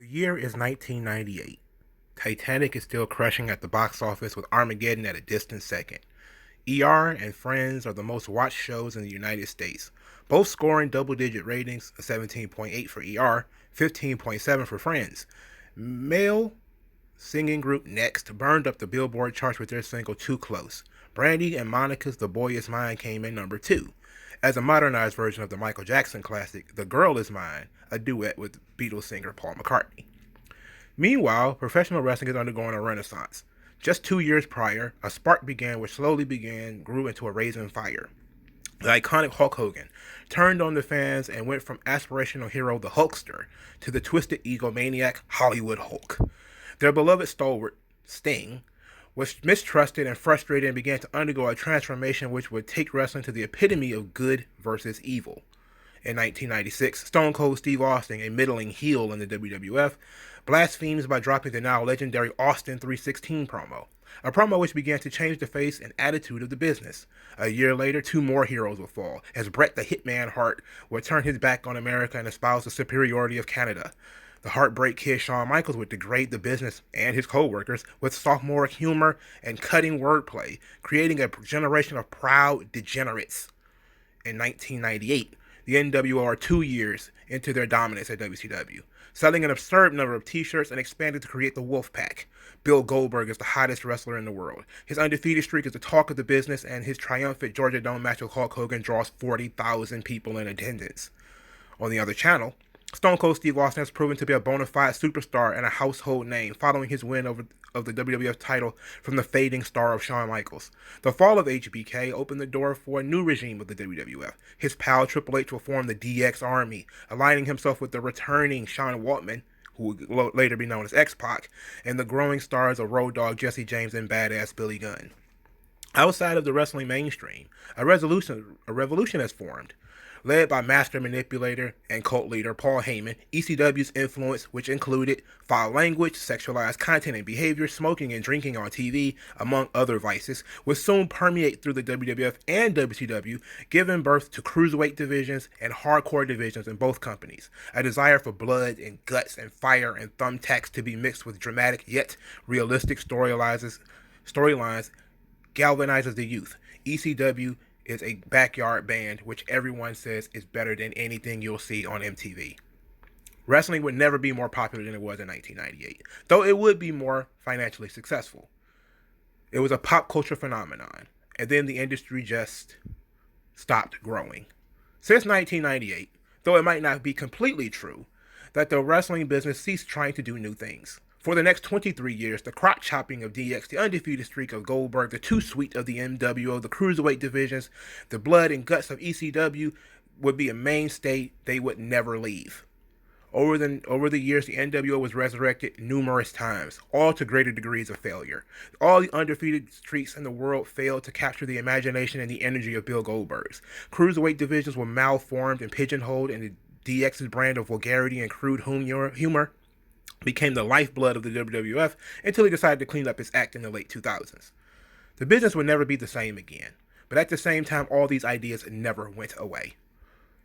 year is 1998. Titanic is still crushing at the box office with Armageddon at a distant second. ER and Friends are the most watched shows in the United States, both scoring double-digit ratings, a 17.8 for ER, 15.7 for Friends. Male singing group Next burned up the Billboard charts with their single Too Close. Brandy and Monica's The Boy Is Mine came in number 2. As a modernized version of the Michael Jackson classic, The Girl Is Mine, a duet with Beatles singer Paul McCartney. Meanwhile, professional wrestling is undergoing a renaissance. Just 2 years prior, a spark began which slowly grew into a raging fire. The iconic Hulk Hogan turned on the fans and went from aspirational hero the Hulkster to the twisted egomaniac Hollywood Hulk. Their beloved stalwart, Sting, was mistrusted and frustrated and began to undergo a transformation which would take wrestling to the epitome of good versus evil. In 1996, Stone Cold Steve Austin, a middling heel in the WWF, blasphemes by dropping the now legendary Austin 316 promo, a promo which began to change the face and attitude of the business. A year later, two more heroes would fall, as Bret the Hitman Hart would turn his back on America and espouse the superiority of Canada. The Heartbreak Kid Shawn Michaels would degrade the business and his co-workers with sophomoric humor and cutting wordplay, creating a generation of proud degenerates. In 1998, the NWO are 2 years into their dominance at WCW, selling an absurd number of t-shirts and expanded to create the Wolfpack. Bill Goldberg is the hottest wrestler in the world. His undefeated streak is the talk of the business, and his triumphant Georgia Dome match with Hulk Hogan draws 40,000 people in attendance. On the other channel, Stone Cold Steve Austin has proven to be a bona fide superstar and a household name following his win of the WWF title from the fading star of Shawn Michaels. The fall of HBK opened the door for a new regime of the WWF. His pal Triple H will form the DX Army, aligning himself with the returning Sean Waltman, who would later be known as X-Pac, and the growing stars of Road Dogg Jesse James and Badass Billy Gunn. Outside of the wrestling mainstream, a revolution has formed. Led by master manipulator and cult leader Paul Heyman, ECW's influence, which included foul language, sexualized content and behavior, smoking and drinking on TV, among other vices, would soon permeate through the WWF and WCW, giving birth to cruiserweight divisions and hardcore divisions in both companies. A desire for blood and guts and fire and thumbtacks to be mixed with dramatic yet realistic storylines galvanizes the youth. ECW is a backyard band which everyone says is better than anything you'll see on MTV. Wrestling would never be more popular than it was in 1998, though it would be more financially successful. It was a pop culture phenomenon, and then the industry just stopped growing. Since 1998, though it might not be completely true, that the wrestling business ceased trying to do new things. For the next 23 years, the crotch chopping of DX, the undefeated streak of Goldberg, the too sweet of the NWO, the cruiserweight divisions, the blood and guts of ECW would be a mainstay they would never leave. Over the years, the NWO was resurrected numerous times, all to greater degrees of failure. All the undefeated streaks in the world failed to capture the imagination and the energy of Bill Goldberg's. Cruiserweight divisions were malformed and pigeonholed, and the DX's brand of vulgarity and crude humor became the lifeblood of the WWF until he decided to clean up his act in the late 2000s. The business would never be the same again, but at the same time, all these ideas never went away.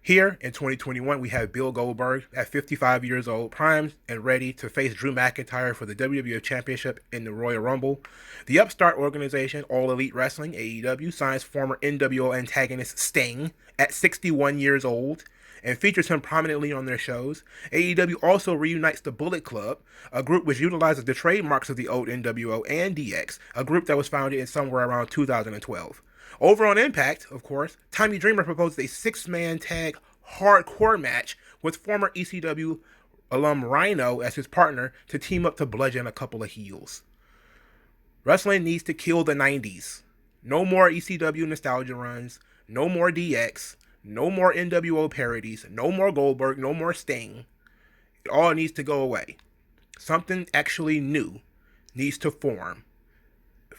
Here, in 2021, we have Bill Goldberg, at 55 years old, primed and ready to face Drew McIntyre for the WWF Championship in the Royal Rumble. The upstart organization, All Elite Wrestling, AEW, signs former NWO antagonist Sting at 61 years old, and features him prominently on their shows. AEW also reunites the Bullet Club, a group which utilizes the trademarks of the old NWO and DX, a group that was founded in somewhere around 2012. Over on Impact, of course, Tommy Dreamer proposed a six-man tag hardcore match with former ECW alum Rhino as his partner to team up to bludgeon a couple of heels. Wrestling needs to kill the 90s. No more ECW nostalgia runs, no more DX, no more NWO parodies, no more Goldberg, no more Sting. It all needs to go away. Something actually new needs to form.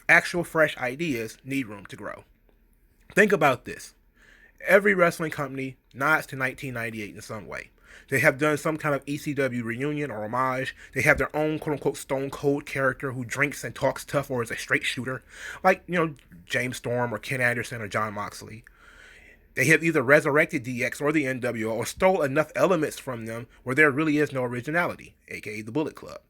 Actual fresh ideas need room to grow. Think about this. Every wrestling company nods to 1998 in some way. They have done some kind of ECW reunion or homage. They have their own quote-unquote Stone Cold character who drinks and talks tough or is a straight shooter, like, James Storm or Ken Anderson or John Moxley. They have either resurrected DX or the NWO or stole enough elements from them where there really is no originality, aka the Bullet Club.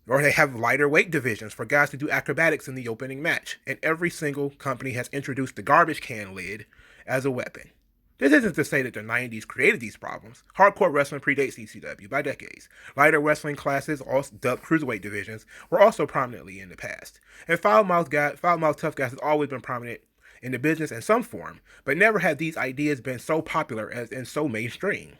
Or they have lighter weight divisions for guys to do acrobatics in the opening match, and every single company has introduced the garbage can lid as a weapon. This isn't to say that the 90s created these problems. Hardcore wrestling predates ECW by decades. Lighter wrestling classes, also dubbed cruiserweight divisions, were also prominently in the past. And foul-mouthed tough guys has always been prominent in the business in some form, but never have these ideas been so popular and so mainstream.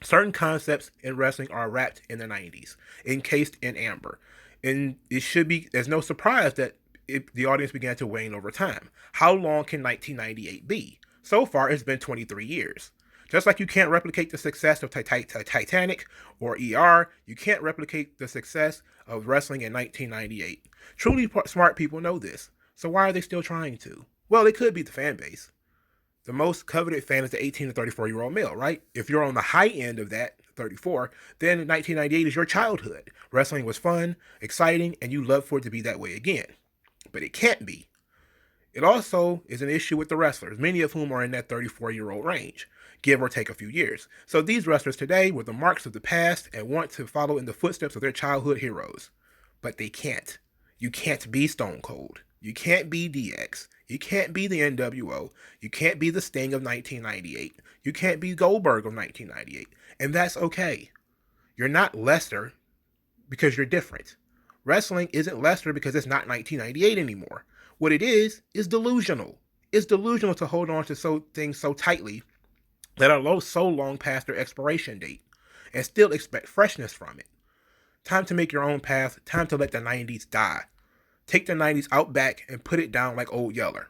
Certain concepts in wrestling are wrapped in the 90s, encased in amber. And there's no surprise that the audience began to wane over time. How long can 1998 be? So far, it's been 23 years. Just like you can't replicate the success of Titanic or ER, you can't replicate the success of wrestling in 1998. Truly smart people know this. So why are they still trying to? Well, it could be the fan base. The most coveted fan is the 18 to 34-year-old male, right? If you're on the high end of that, 34, then 1998 is your childhood. Wrestling was fun, exciting, and you love for it to be that way again. But it can't be. It also is an issue with the wrestlers, many of whom are in that 34-year-old range, give or take a few years. So these wrestlers today were the marks of the past and want to follow in the footsteps of their childhood heroes. But they can't. You can't be Stone Cold. You can't be DX. You can't be the NWO. You can't be the Sting of 1998. You can't be Goldberg of 1998. And that's okay. You're not lesser because you're different. Wrestling isn't lesser because it's not 1998 anymore. What it is delusional. It's delusional to hold on to things so tightly that are so long past their expiration date and still expect freshness from it. Time to make your own path. Time to let the 90s die. Take the 90s out back and put it down like Old Yeller.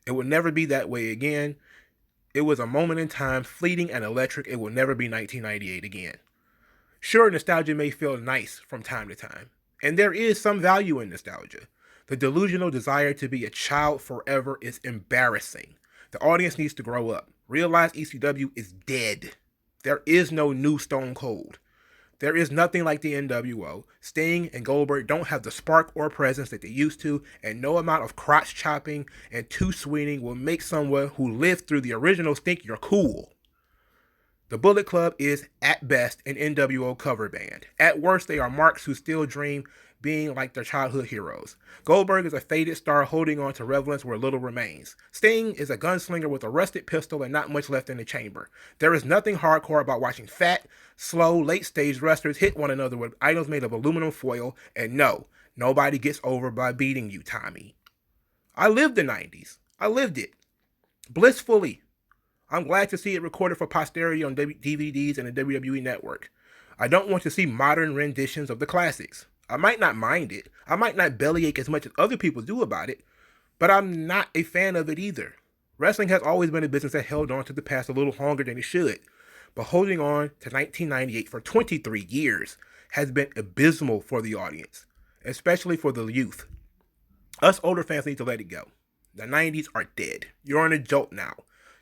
It will never be that way again. It was a moment in time, fleeting and electric. It will never be 1998 again. Sure, nostalgia may feel nice from time to time, and there is some value in nostalgia. The delusional desire to be a child forever is embarrassing. The audience needs to grow up. Realize ECW is dead. There is no new Stone Cold. There is nothing like the NWO. Sting and Goldberg don't have the spark or presence that they used to, and no amount of crotch chopping and two-sweening will make someone who lived through the originals think you're cool. The Bullet Club is, at best, an NWO cover band. At worst, they are marks who still dream being like their childhood heroes. Goldberg is a faded star holding on to relevance where little remains. Sting is a gunslinger with a rusted pistol and not much left in the chamber. There is nothing hardcore about watching fat, slow, late-stage wrestlers hit one another with items made of aluminum foil, and no, nobody gets over by beating you, Tommy. I lived the 90s. I lived it. Blissfully. I'm glad to see it recorded for posterity on DVDs and the WWE Network. I don't want to see modern renditions of the classics. I might not mind it. I might not bellyache as much as other people do about it, but I'm not a fan of it either. Wrestling has always been a business that held on to the past a little longer than it should, but holding on to 1998 for 23 years has been abysmal for the audience, especially for the youth. Us older fans need to let it go. The 90s are dead. You're an adult now.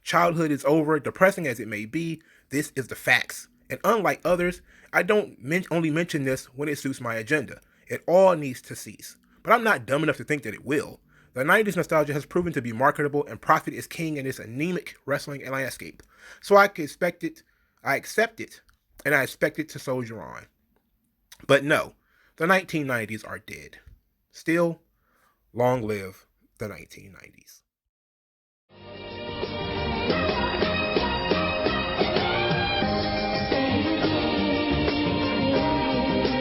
Childhood is over, depressing as it may be. This is the facts. And unlike others, I don't only mention this when it suits my agenda. It all needs to cease. But I'm not dumb enough to think that it will. The 90s nostalgia has proven to be marketable, and profit is king in this anemic wrestling landscape. So I accept it, and I expect it to soldier on. But no, the 1990s are dead. Still, long live the 1990s.